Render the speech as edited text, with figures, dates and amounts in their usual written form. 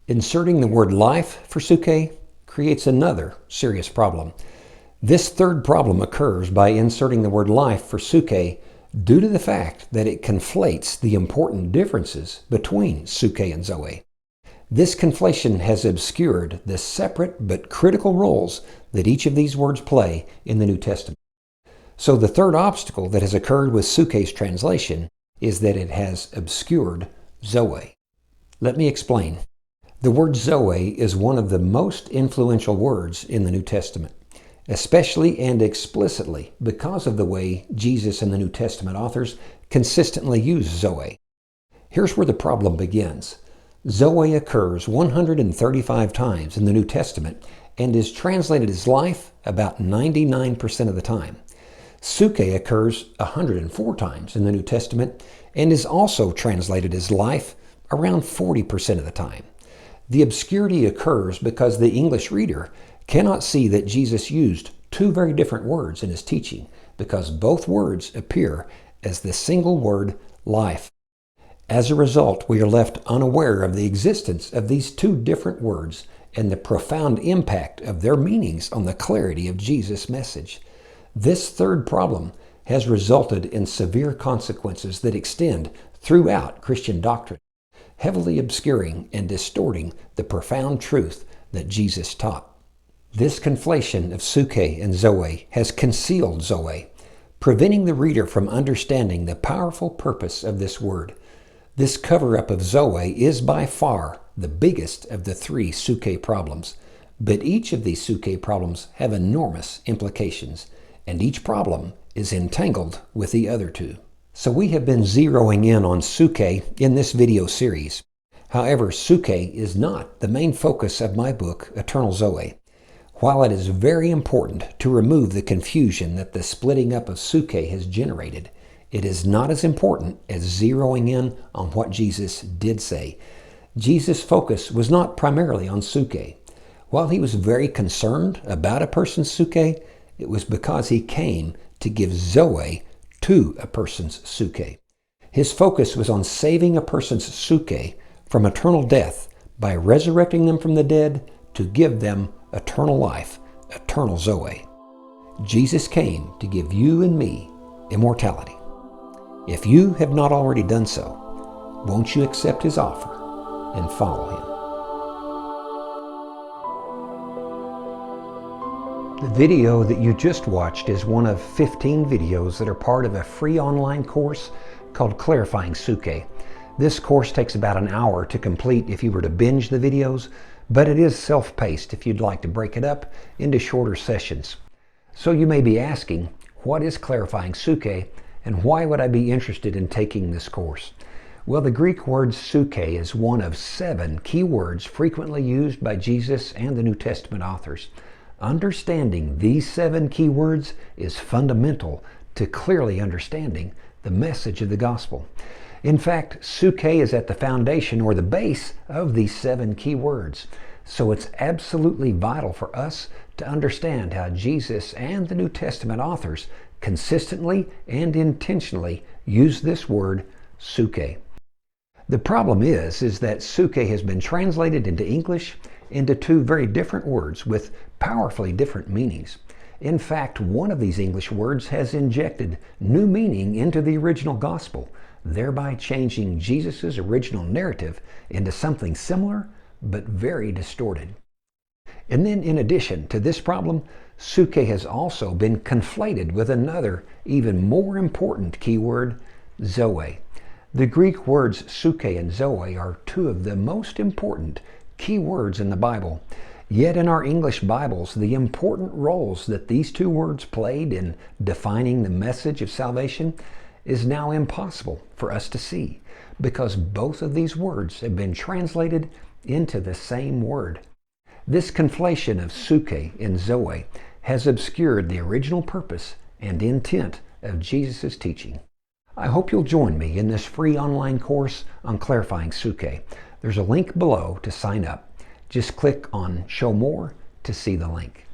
Inserting the word life for Psuche creates another serious problem. This third problem occurs by inserting the word life for Psuche due to the fact that it conflates the important differences between Psuche and Zoe. This conflation has obscured the separate but critical roles that each of these words play in the New Testament. So the third obstacle that has occurred with Psuche's translation is that it has obscured Zoe. Let me explain. The word Zoe is one of the most influential words in the New Testament, especially and explicitly because of the way Jesus and the New Testament authors consistently use Zoe. Here's where the problem begins. Zoe occurs 135 times in the New Testament and is translated as life about 99% of the time. Psuche occurs 104 times in the New Testament and is also translated as life around 40% of the time. The obscurity occurs because the English reader cannot see that Jesus used two very different words in his teaching, because both words appear as the single word life. As a result, we are left unaware of the existence of these two different words and the profound impact of their meanings on the clarity of Jesus' message. This third problem has resulted in severe consequences that extend throughout Christian doctrine, heavily obscuring and distorting the profound truth that Jesus taught. This conflation of Psuche and Zoe has concealed Zoe, preventing the reader from understanding the powerful purpose of this word. This cover-up of Zoe is by far the biggest of the three Psuche problems, but each of these Psuche problems have enormous implications, and each problem is entangled with the other two. So we have been zeroing in on Psuche in this video series. However, Psuche is not the main focus of my book, Eternal Zoe. While it is very important to remove the confusion that the splitting up of Psuche has generated, it is not as important as zeroing in on what Jesus did say. Jesus' focus was not primarily on Psuche. While he was very concerned about a person's Psuche, it was because he came to give Zoe to a person's Psuche. His focus was on saving a person's Psuche from eternal death by resurrecting them from the dead to give them eternal life, eternal Zoe. Jesus came to give you and me immortality. If you have not already done so, won't you accept his offer and follow him? The video that you just watched is one of 15 videos that are part of a free online course called Clarifying Psuche. This course takes about an hour to complete if you were to binge the videos, but it is self-paced if you'd like to break it up into shorter sessions. So you may be asking, what is Clarifying Psuche and why would I be interested in taking this course? Well, the Greek word Psuche is one of 7 key words frequently used by Jesus and the New Testament authors. Understanding these 7 key words is fundamental to clearly understanding the message of the gospel. In fact, Psuche is at the foundation or the base of these 7 key words. So it's absolutely vital for us to understand how Jesus and the New Testament authors consistently and intentionally use this word Psuche. The problem is that Psuche has been translated into English into 2 very different words with powerfully different meanings. In fact, one of these English words has injected new meaning into the original gospel, thereby changing Jesus' original narrative into something similar but very distorted. And then in addition to this problem, Psuche has also been conflated with another, even more important keyword, Zoe. The Greek words Psuche and Zoe are 2 of the most important key words in the Bible. Yet in our English Bibles, the important roles that these 2 words played in defining the message of salvation is now impossible for us to see, because both of these words have been translated into the same word. This conflation of Psuche and Zoe has obscured the original purpose and intent of Jesus' teaching. I hope you'll join me in this free online course on Clarifying Psuche. There's a link below to sign up. Just click on Show More to see the link.